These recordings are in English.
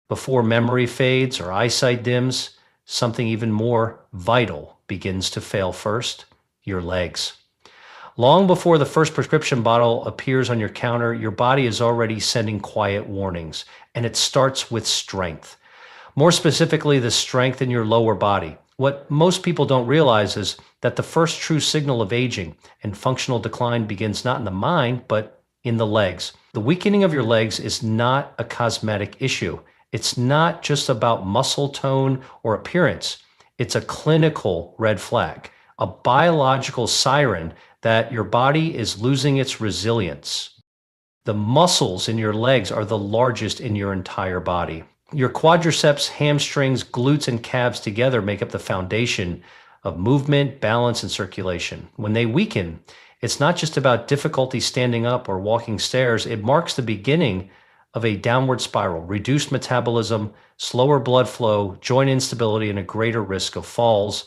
Before memory fades or eyesight dims, something even more vital begins to fail first: your legs. Long before the first prescription bottle appears on your counter, your body is already sending quiet warnings, and it starts with strength. More specifically, the strength in your lower body. What most people don't realize is that the first true signal of aging and functional decline begins not in the mind, but in the legs. The weakening of your legs is not a cosmetic issue. It's not just about muscle tone or appearance. It's a clinical red flag, a biological siren that your body is losing its resilience. The muscles in your legs are the largest in your entire body. Your quadriceps, hamstrings, glutes, and calves together make up the foundation of movement, balance, and circulation. When they weaken, it's not just about difficulty standing up or walking stairs. It marks the beginning of a downward spiral: reduced metabolism, slower blood flow, joint instability, and a greater risk of falls.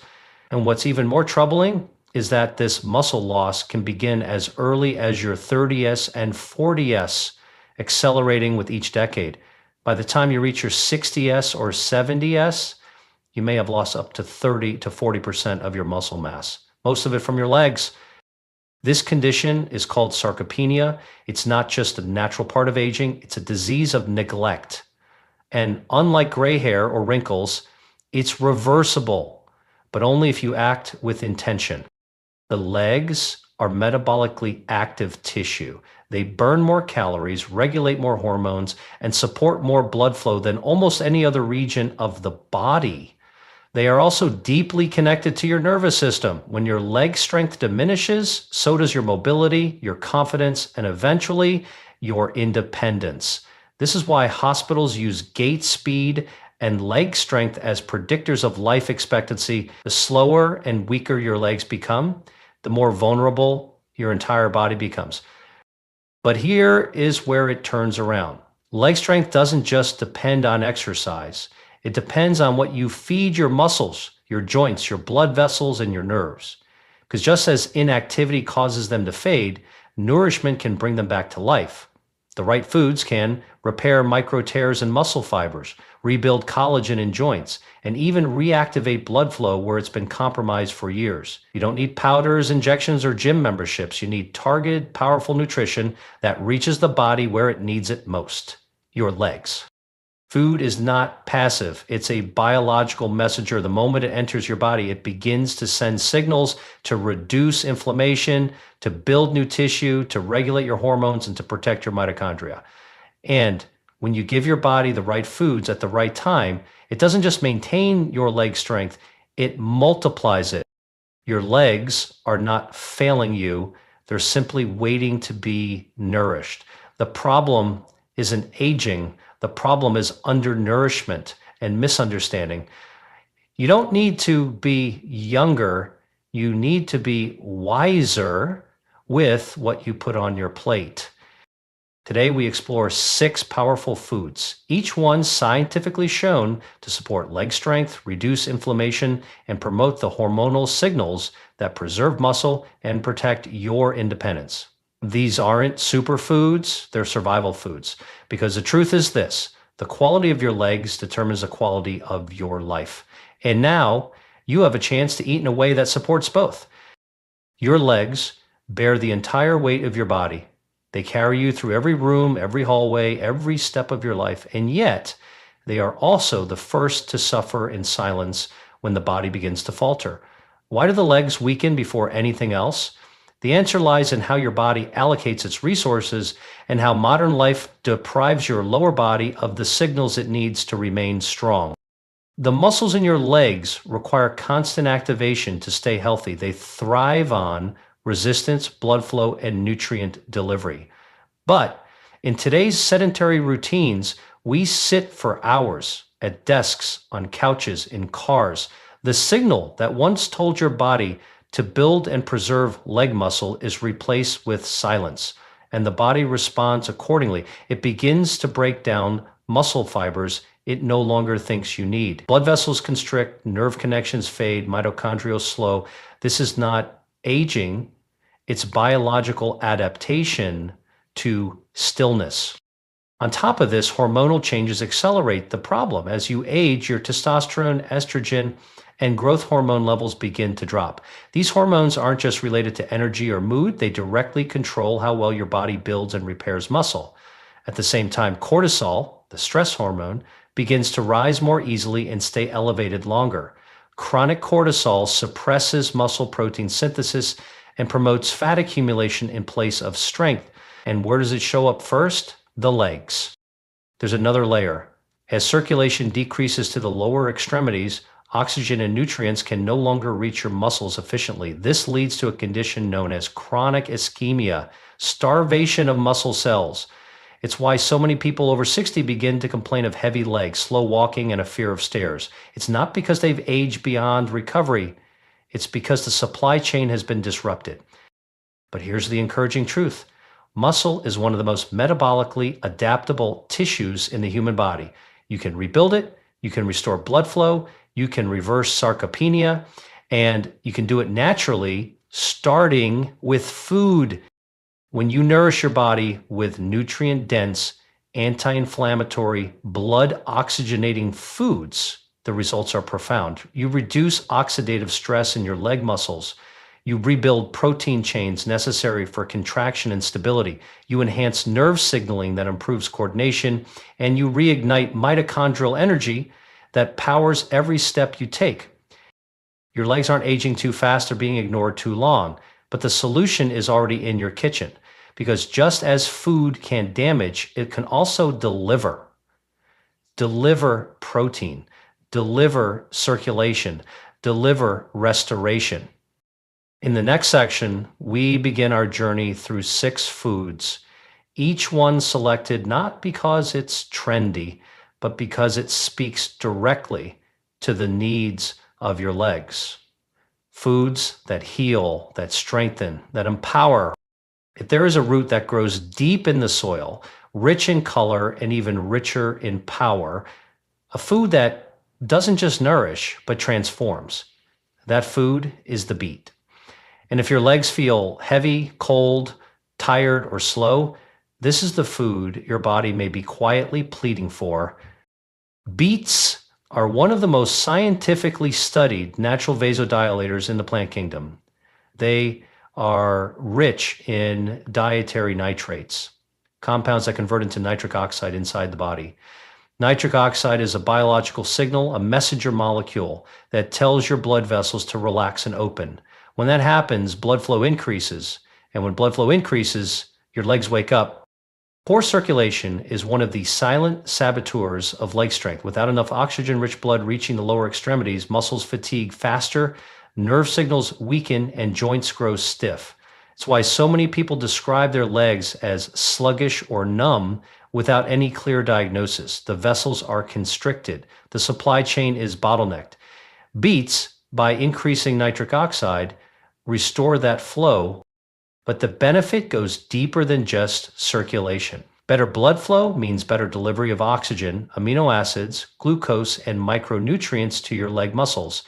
And what's even more troubling is that this muscle loss can begin as early as your 30s and 40s, accelerating with each decade. By the time you reach your 60s or 70s, you may have lost up to 30 to 40% of your muscle mass, most of it from your legs. This condition is called sarcopenia. It's not just a natural part of aging, it's a disease of neglect. And unlike gray hair or wrinkles, it's reversible, but only if you act with intention. The legs are metabolically active tissue. They burn more calories, regulate more hormones, and support more blood flow than almost any other region of the body. They are also deeply connected to your nervous system. When your leg strength diminishes, so does your mobility, your confidence, and eventually your independence. This is why hospitals use gait speed and leg strength as predictors of life expectancy. The slower and weaker your legs become, the more vulnerable your entire body becomes. But here is where it turns around. Leg strength doesn't just depend on exercise. It depends on what you feed your muscles, your joints, your blood vessels, and your nerves. Because just as inactivity causes them to fade, nourishment can bring them back to life. The right foods can repair micro tears in muscle fibers, rebuild collagen in joints, and even reactivate blood flow where it's been compromised for years. You don't need powders, injections, or gym memberships. You need targeted, powerful nutrition that reaches the body where it needs it most: your legs. Food is not passive. It's a biological messenger. The moment it enters your body, it begins to send signals to reduce inflammation, to build new tissue, to regulate your hormones, and to protect your mitochondria. And when you give your body the right foods at the right time, it doesn't just maintain your leg strength, it multiplies it. Your legs are not failing you. They're simply waiting to be nourished. The problem isn't aging. The problem is undernourishment and misunderstanding. You don't need to be younger. You need to be wiser with what you put on your plate. Today, we explore 6 powerful foods, each one scientifically shown to support leg strength, reduce inflammation, and promote the hormonal signals that preserve muscle and protect your independence. These aren't superfoods, they're survival foods. Because the truth is this: the quality of your legs determines the quality of your life. And now you have a chance to eat in a way that supports both. Your legs bear the entire weight of your body. They carry you through every room, every hallway, every step of your life. And yet, they are also the first to suffer in silence when the body begins to falter. Why do the legs weaken before anything else? The answer lies in how your body allocates its resources and how modern life deprives your lower body of the signals it needs to remain strong. The muscles in your legs require constant activation to stay healthy. They thrive on resistance, blood flow, and nutrient delivery. But in today's sedentary routines, we sit for hours at desks, on couches, in cars. The signal that once told your body to build and preserve leg muscle is replaced with silence, and the body responds accordingly. It begins to break down muscle fibers it no longer thinks you need. Blood vessels constrict, nerve connections fade, mitochondria slow. This is not aging, it's biological adaptation to stillness. On top of this, hormonal changes accelerate the problem. As you age, your testosterone, estrogen, and growth hormone levels begin to drop. These hormones aren't just related to energy or mood, they directly control how well your body builds and repairs muscle. At the same time, cortisol, the stress hormone, begins to rise more easily and stay elevated longer. Chronic cortisol suppresses muscle protein synthesis and promotes fat accumulation in place of strength. And where does it show up first? The legs. There's another layer. As circulation decreases to the lower extremities, oxygen and nutrients can no longer reach your muscles efficiently. This leads to a condition known as chronic ischemia, starvation of muscle cells. It's why so many people over 60 begin to complain of heavy legs, slow walking, and a fear of stairs. It's not because they've aged beyond recovery. It's because the supply chain has been disrupted. But here's the encouraging truth. Muscle is one of the most metabolically adaptable tissues in the human body. You can rebuild it, you can restore blood flow, you can reverse sarcopenia, and you can do it naturally, starting with food. When you nourish your body with nutrient-dense, anti-inflammatory, blood-oxygenating foods, the results are profound. You reduce oxidative stress in your leg muscles. You rebuild protein chains necessary for contraction and stability. You enhance nerve signaling that improves coordination, and you reignite mitochondrial energy that powers every step you take. Your legs aren't aging too fast or being ignored too long, but the solution is already in your kitchen. Because just as food can damage, it can also deliver protein, deliver circulation, deliver restoration. In the next section, we begin our journey through 6 foods, each one selected not because it's trendy, but because it speaks directly to the needs of your legs. Foods that heal, that strengthen, that empower. If there is a root that grows deep in the soil, rich in color and even richer in power, a food that doesn't just nourish, but transforms, that food is the beet. And if your legs feel heavy, cold, tired, or slow, this is the food your body may be quietly pleading for. Beets are one of the most scientifically studied natural vasodilators in the plant kingdom. They are rich in dietary nitrates, compounds that convert into nitric oxide inside the body. Nitric oxide is a biological signal, a messenger molecule that tells your blood vessels to relax and open. When that happens, blood flow increases. And when blood flow increases, your legs wake up. Poor circulation is one of the silent saboteurs of leg strength. Without enough oxygen-rich blood reaching the lower extremities, muscles fatigue faster, nerve signals weaken, and joints grow stiff. It's why so many people describe their legs as sluggish or numb without any clear diagnosis. The vessels are constricted. The supply chain is bottlenecked. Beets, by increasing nitric oxide, restore that flow, but the benefit goes deeper than just circulation. Better blood flow means better delivery of oxygen, amino acids, glucose, and micronutrients to your leg muscles.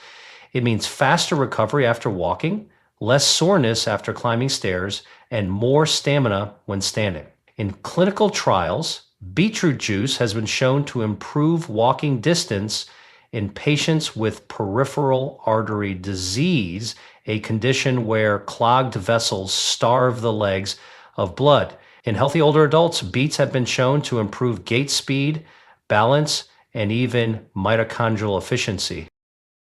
It means faster recovery after walking, less soreness after climbing stairs, and more stamina when standing. In clinical trials, beetroot juice has been shown to improve walking distance in patients with peripheral artery disease, a condition where clogged vessels starve the legs of blood. In healthy older adults, beets have been shown to improve gait speed, balance, and even mitochondrial efficiency.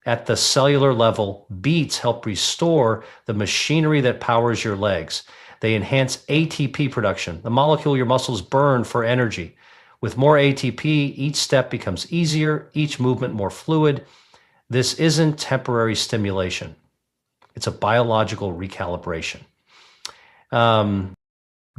At the cellular level, beets help restore the machinery that powers your legs. They enhance ATP production, the molecule your muscles burn for energy. With more ATP, each step becomes easier, each movement more fluid. This isn't temporary stimulation. It's a biological recalibration.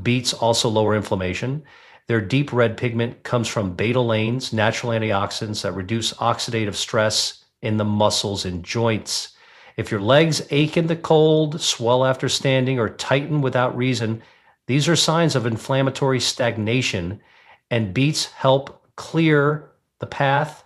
Beets also lower inflammation. Their deep red pigment comes from betalains, natural antioxidants that reduce oxidative stress in the muscles and joints. If your legs ache in the cold, swell after standing, or tighten without reason, these are signs of inflammatory stagnation, and beets help clear the path.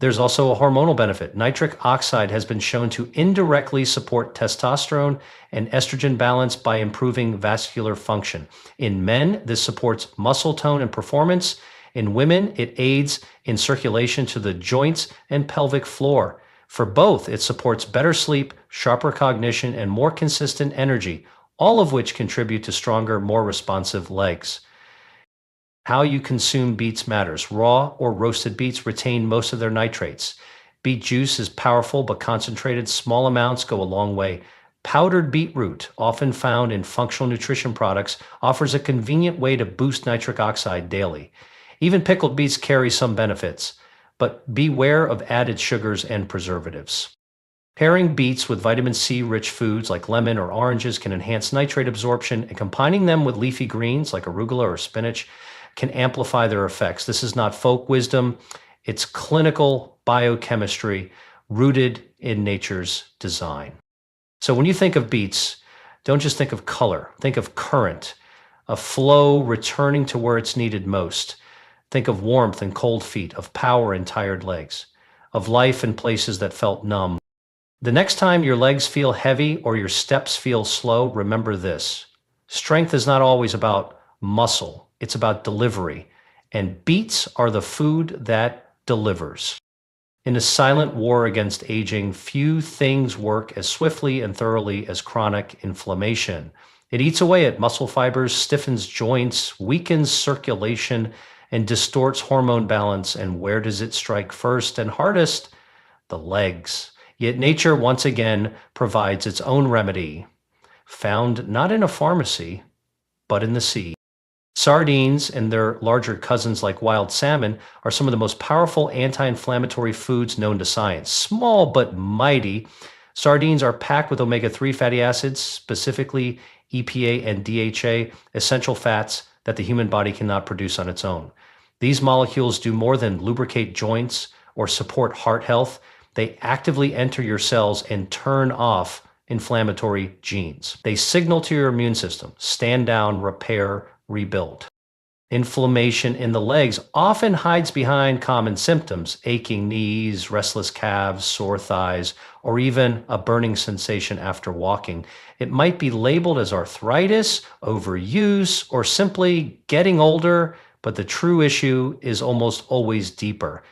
There's also a hormonal benefit. Nitric oxide has been shown to indirectly support testosterone and estrogen balance by improving vascular function. In men, this supports muscle tone and performance. In women, it aids in circulation to the joints and pelvic floor. For both, it supports better sleep, sharper cognition, and more consistent energy, all of which contribute to stronger, more responsive legs. How you consume beets matters. Raw or roasted beets retain most of their nitrates. Beet juice is powerful, but concentrated small amounts go a long way. Powdered beetroot, often found in functional nutrition products, offers a convenient way to boost nitric oxide daily. Even pickled beets carry some benefits, but beware of added sugars and preservatives. Pairing beets with vitamin C-rich foods like lemon or oranges can enhance nitrate absorption, and combining them with leafy greens like arugula or spinach can amplify their effects. This is not folk wisdom, it's clinical biochemistry rooted in nature's design. So when you think of beets, don't just think of color, think of current, a flow returning to where it's needed most. Think of warmth and cold feet, of power and tired legs, of life in places that felt numb. The next time your legs feel heavy or your steps feel slow, remember this. Strength is not always about muscle, it's about delivery. And beets are the food that delivers. In a silent war against aging, few things work as swiftly and thoroughly as chronic inflammation. It eats away at muscle fibers, stiffens joints, weakens circulation, and distorts hormone balance. And where does it strike first and hardest? The legs. Yet nature once again provides its own remedy, found not in a pharmacy, but in the sea. Sardines and their larger cousins like wild salmon are some of the most powerful anti-inflammatory foods known to science. Small but mighty, sardines are packed with omega-3 fatty acids, specifically EPA and DHA, essential fats that the human body cannot produce on its own. These molecules do more than lubricate joints or support heart health. They actively enter your cells and turn off inflammatory genes. They signal to your immune system, stand down, repair, rebuild. Inflammation in the legs often hides behind common symptoms, aching knees, restless calves, sore thighs, or even a burning sensation after walking. It might be labeled as arthritis, overuse, or simply getting older, but the true issue is almost always deeper.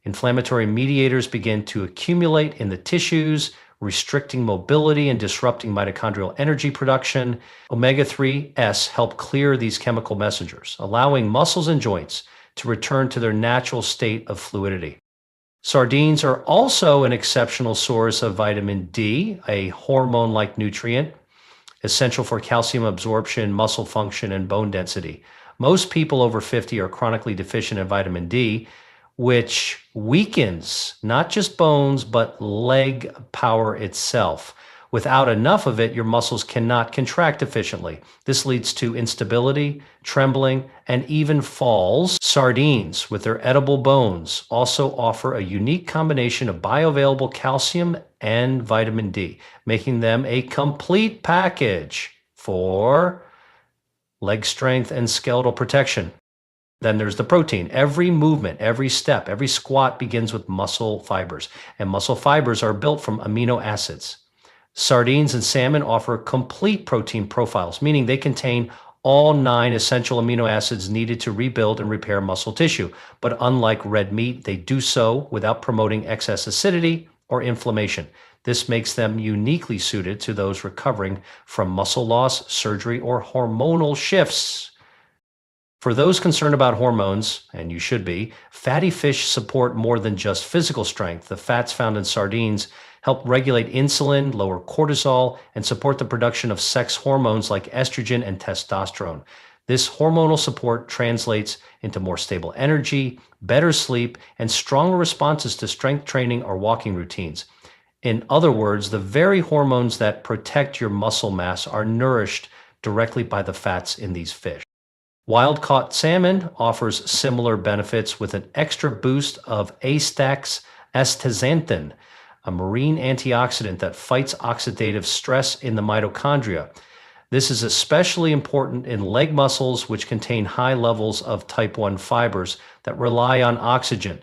Inflammatory mediators begin to accumulate in the tissues, restricting mobility and disrupting mitochondrial energy production. Omega-3s help clear these chemical messengers, allowing muscles and joints to return to their natural state of fluidity. Sardines are also an exceptional source of vitamin D, a hormone-like nutrient, essential for calcium absorption, muscle function, and bone density. Most people over 50 are chronically deficient in vitamin D, which weakens not just bones, but leg power itself. Without enough of it, your muscles cannot contract efficiently. This leads to instability, trembling, and even falls. Sardines, with their edible bones, also offer a unique combination of bioavailable calcium and vitamin D, making them a complete package for leg strength and skeletal protection. Then there's the protein. Every movement, every step, every squat begins with muscle fibers, and muscle fibers are built from amino acids. Sardines and salmon offer complete protein profiles, meaning they contain all 9 essential amino acids needed to rebuild and repair muscle tissue. But unlike red meat, they do so without promoting excess acidity or inflammation. This makes them uniquely suited to those recovering from muscle loss, surgery, or hormonal shifts. For those concerned about hormones, and you should be, fatty fish support more than just physical strength. The fats found in sardines help regulate insulin, lower cortisol, and support the production of sex hormones like estrogen and testosterone. This hormonal support translates into more stable energy, better sleep, and stronger responses to strength training or walking routines. In other words, the very hormones that protect your muscle mass are nourished directly by the fats in these fish. Wild-caught salmon offers similar benefits with an extra boost of Astax astaxanthin, a marine antioxidant that fights oxidative stress in the mitochondria. This is especially important in leg muscles, which contain high levels of type 1 fibers that rely on oxygen.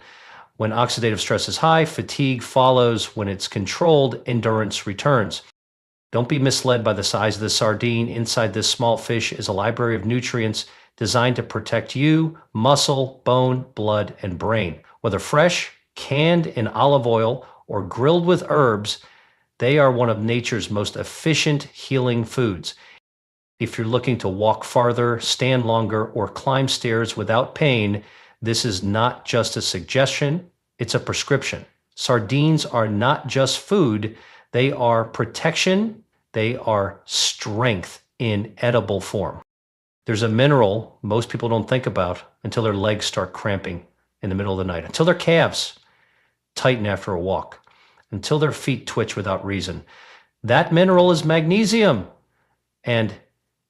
When oxidative stress is high, fatigue follows. When it's controlled, endurance returns. Don't be misled by the size of the sardine. Inside this small fish is a library of nutrients designed to protect you, muscle, bone, blood, and brain. Whether fresh, canned in olive oil, or grilled with herbs, they are one of nature's most efficient healing foods. If you're looking to walk farther, stand longer, or climb stairs without pain, this is not just a suggestion, it's a prescription. Sardines are not just food, they are protection, they are strength in edible form. There's a mineral most people don't think about until their legs start cramping in the middle of the night, until their calves tighten after a walk, until their feet twitch without reason. That mineral is magnesium, and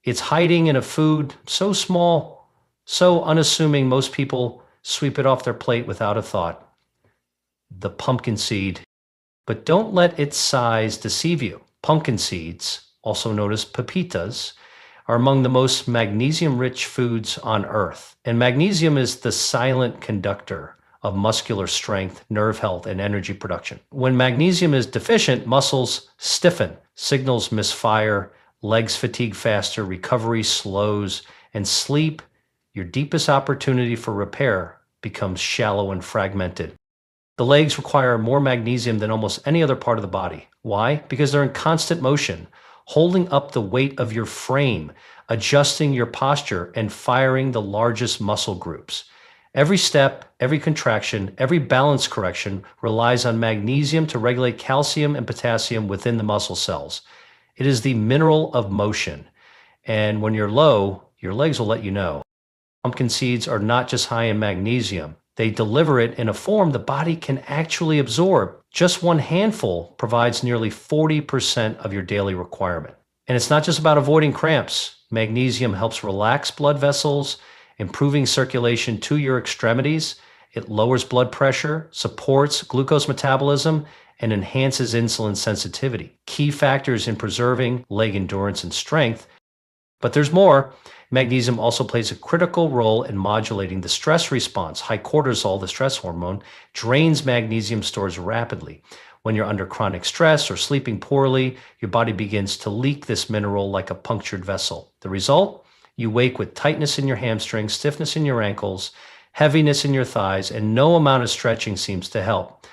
it's hiding in a food so small, so unassuming, most people sweep it off their plate without a thought. The pumpkin seed. But don't let its size deceive you. Pumpkin seeds, also known as pepitas, are among the most magnesium-rich foods on Earth. And magnesium is the silent conductor of muscular strength, nerve health, and energy production. When magnesium is deficient, muscles stiffen, signals misfire, legs fatigue faster, recovery slows, and sleep, your deepest opportunity for repair, becomes shallow and fragmented. The legs require more magnesium than almost any other part of the body. Why? Because they're in constant motion, holding up the weight of your frame, adjusting your posture, and firing the largest muscle groups. Every step, every contraction, every balance correction relies on magnesium to regulate calcium and potassium within the muscle cells. It is the mineral of motion. And when you're low, your legs will let you know. Pumpkin seeds are not just high in magnesium. They deliver it in a form the body can actually absorb. Just one handful provides nearly 40% of your daily requirement. And it's not just about avoiding cramps. Magnesium helps relax blood vessels, improving circulation to your extremities. It lowers blood pressure, supports glucose metabolism, and enhances insulin sensitivity. Key factors in preserving leg endurance and strength. But there's more. Magnesium also plays a critical role in modulating the stress response. High cortisol, the stress hormone, drains magnesium stores rapidly. When you're under chronic stress or sleeping poorly, your body begins to leak this mineral like a punctured vessel. The result? You wake with tightness in your hamstrings, stiffness in your ankles, heaviness in your thighs, and no amount of stretching seems to help.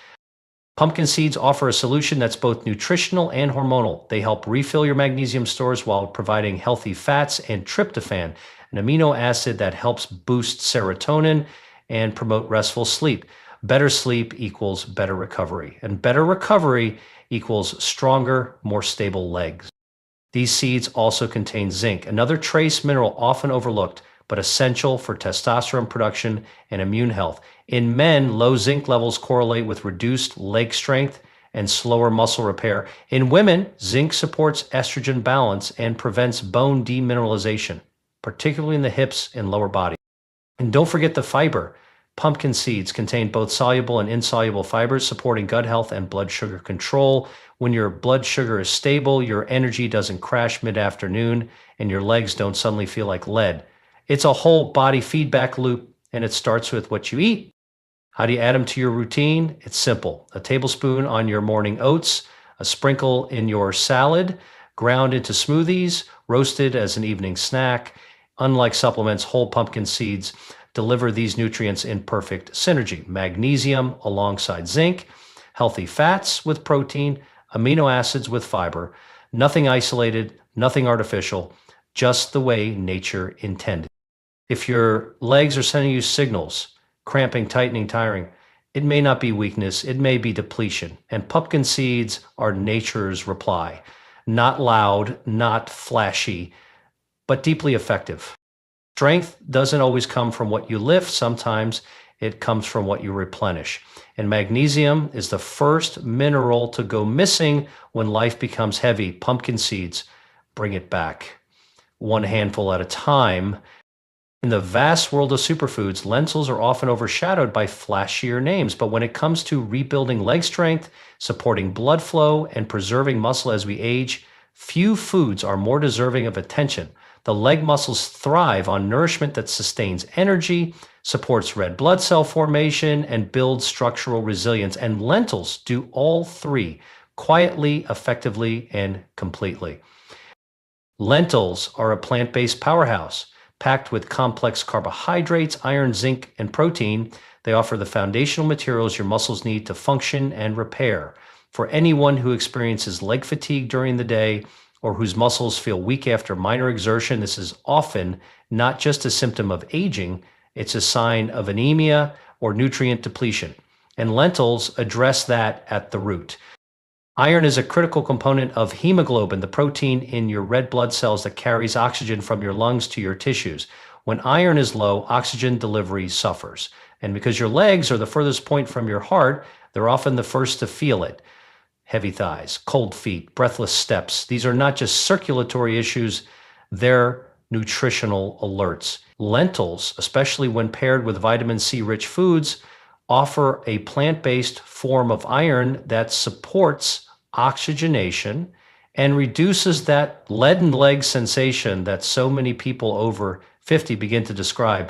Pumpkin seeds offer a solution that's both nutritional and hormonal. They help refill your magnesium stores while providing healthy fats and tryptophan, an amino acid that helps boost serotonin and promote restful sleep. Better sleep equals better recovery, and better recovery equals stronger, more stable legs. These seeds also contain zinc, another trace mineral often overlooked, but essential for testosterone production and immune health. In men, low zinc levels correlate with reduced leg strength and slower muscle repair. In women, zinc supports estrogen balance and prevents bone demineralization, particularly in the hips and lower body. And don't forget the fiber. Pumpkin seeds contain both soluble and insoluble fibers, supporting gut health and blood sugar control. When your blood sugar is stable, your energy doesn't crash mid-afternoon, and your legs don't suddenly feel like lead. It's a whole body feedback loop, and it starts with what you eat. How do you add them to your routine? It's simple. A tablespoon on your morning oats, a sprinkle in your salad, ground into smoothies, roasted as an evening snack. Unlike supplements, whole pumpkin seeds deliver these nutrients in perfect synergy. Magnesium alongside zinc, healthy fats with protein, amino acids with fiber. Nothing isolated, nothing artificial, just the way nature intended. If your legs are sending you signals, cramping, tightening, tiring, it may not be weakness, it may be depletion. And pumpkin seeds are nature's reply. Not loud, not flashy, but deeply effective. Strength doesn't always come from what you lift. Sometimes it comes from what you replenish. And magnesium is the first mineral to go missing when life becomes heavy. Pumpkin seeds bring it back, one handful at a time. In the vast world of superfoods, lentils are often overshadowed by flashier names, but when it comes to rebuilding leg strength, supporting blood flow, and preserving muscle as we age, few foods are more deserving of attention. The leg muscles thrive on nourishment that sustains energy, supports red blood cell formation, and builds structural resilience. And lentils do all three quietly, effectively, and completely. Lentils are a plant-based powerhouse, packed with complex carbohydrates, iron, zinc, and protein. They offer the foundational materials your muscles need to function and repair. For anyone who experiences leg fatigue during the day or whose muscles feel weak after minor exertion, this is often not just a symptom of aging, it's a sign of anemia or nutrient depletion. And lentils address that at the root. Iron is a critical component of hemoglobin, the protein in your red blood cells that carries oxygen from your lungs to your tissues. When iron is low, oxygen delivery suffers. And because your legs are the furthest point from your heart, they're often the first to feel it. Heavy thighs, cold feet, breathless steps. These are not just circulatory issues, they're nutritional alerts. Lentils, especially when paired with vitamin C rich foods, offer a plant-based form of iron that supports oxygenation and reduces that leaden leg sensation that so many people over 50 begin to describe.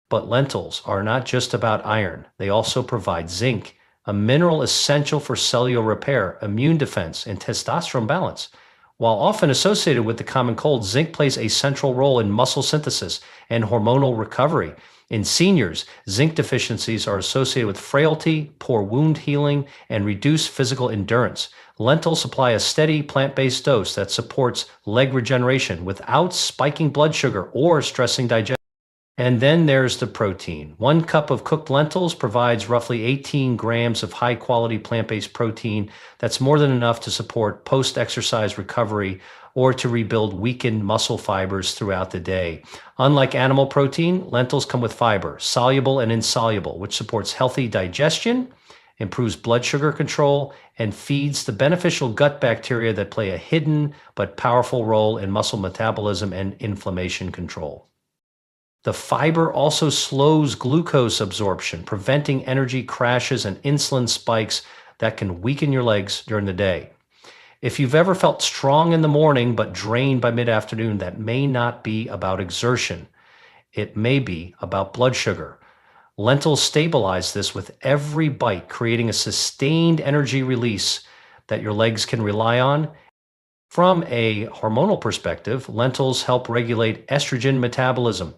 But lentils are not just about iron. They also provide zinc, a mineral essential for cellular repair, immune defense, and testosterone balance. While often associated with the common cold, zinc plays a central role in muscle synthesis and hormonal recovery. In seniors, zinc deficiencies are associated with frailty, poor wound healing, and reduced physical endurance. Lentils supply a steady plant-based dose that supports leg regeneration without spiking blood sugar or stressing digestion. And then there's the protein. 1 cup of cooked lentils provides roughly 18 grams of high-quality plant-based protein. That's more than enough to support post-exercise recovery or to rebuild weakened muscle fibers throughout the day. Unlike animal protein, lentils come with fiber, soluble and insoluble, which supports healthy digestion, improves blood sugar control, and feeds the beneficial gut bacteria that play a hidden but powerful role in muscle metabolism and inflammation control. The fiber also slows glucose absorption, preventing energy crashes and insulin spikes that can weaken your legs during the day. If you've ever felt strong in the morning but drained by mid-afternoon, that may not be about exertion. It may be about blood sugar. Lentils stabilize this with every bite, creating a sustained energy release that your legs can rely on. From a hormonal perspective, lentils help regulate estrogen metabolism.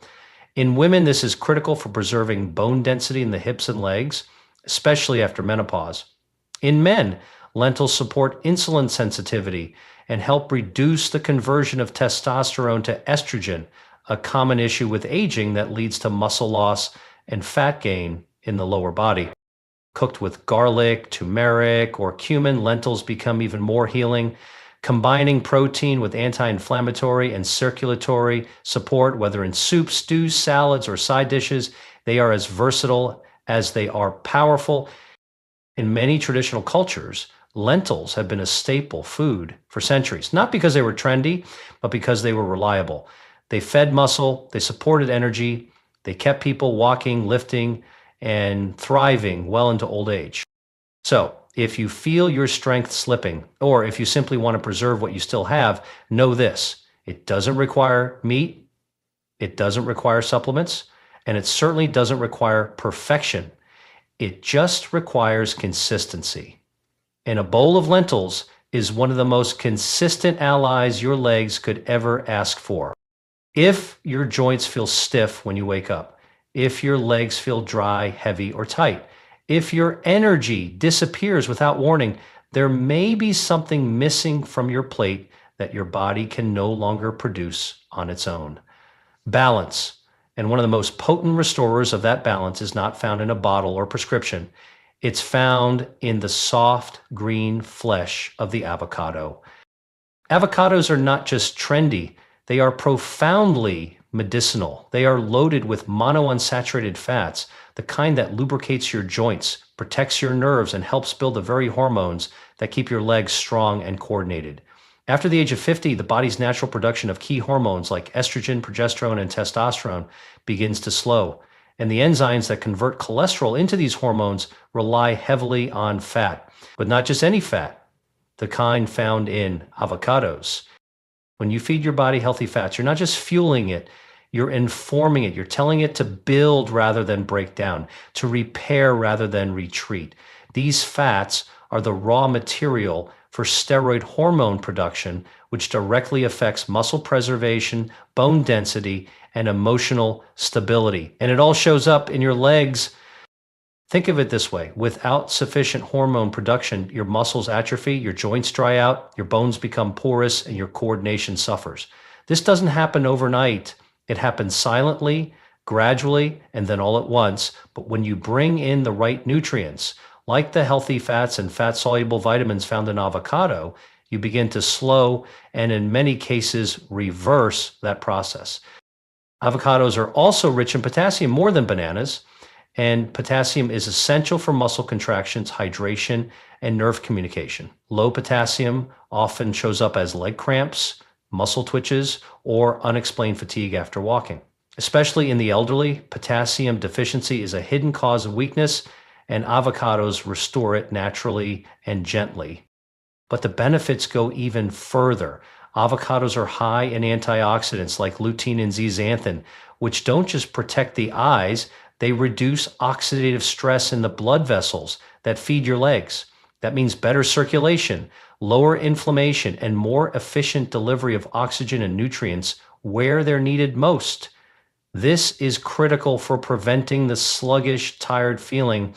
In women, this is critical for preserving bone density in the hips and legs, especially after menopause. In men, lentils support insulin sensitivity and help reduce the conversion of testosterone to estrogen, a common issue with aging that leads to muscle loss and fat gain in the lower body. Cooked with garlic, turmeric, or cumin, lentils become even more healing. Combining protein with anti-inflammatory and circulatory support, whether in soups, stews, salads, or side dishes, they are as versatile as they are powerful. In many traditional cultures, lentils have been a staple food for centuries, not because they were trendy, but because they were reliable. They fed muscle, they supported energy, they kept people walking, lifting, and thriving well into old age. So, if you feel your strength slipping, or if you simply want to preserve what you still have, know this: it doesn't require meat, it doesn't require supplements, and it certainly doesn't require perfection. It just requires consistency. And a bowl of lentils is one of the most consistent allies your legs could ever ask for. If your joints feel stiff when you wake up, if your legs feel dry, heavy, or tight, if your energy disappears without warning, there may be something missing from your plate that your body can no longer produce on its own. Balance. And one of the most potent restorers of that balance is not found in a bottle or prescription. It's found in the soft green flesh of the avocado. Avocados are not just trendy, they are profoundly medicinal. They are loaded with monounsaturated fats, the kind that lubricates your joints, protects your nerves, and helps build the very hormones that keep your legs strong and coordinated. After the age of 50, the body's natural production of key hormones like estrogen, progesterone, and testosterone begins to slow, and the enzymes that convert cholesterol into these hormones rely heavily on fat, but not just any fat, the kind found in avocados. When you feed your body healthy fats, you're not just fueling it, you're informing it. You're telling it to build rather than break down, to repair rather than retreat. These fats are the raw material for steroid hormone production, which directly affects muscle preservation, bone density, and emotional stability. And it all shows up in your legs. Think of it this way: without sufficient hormone production, your muscles atrophy, your joints dry out, your bones become porous, and your coordination suffers. This doesn't happen overnight. It happens silently, gradually, and then all at once. But when you bring in the right nutrients, like the healthy fats and fat soluble vitamins found in avocado, you begin to slow and, in many cases, reverse that process. Avocados are also rich in potassium, more than bananas, and potassium is essential for muscle contractions, hydration, and nerve communication. Low potassium often shows up as leg cramps, muscle twitches, or unexplained fatigue after walking. Especially in the elderly, potassium deficiency is a hidden cause of weakness, and avocados restore it naturally and gently. But the benefits go even further. Avocados are high in antioxidants like lutein and zeaxanthin, which don't just protect the eyes, they reduce oxidative stress in the blood vessels that feed your legs. That means better circulation, lower inflammation, and more efficient delivery of oxygen and nutrients where they're needed most. This is critical for preventing the sluggish, tired feeling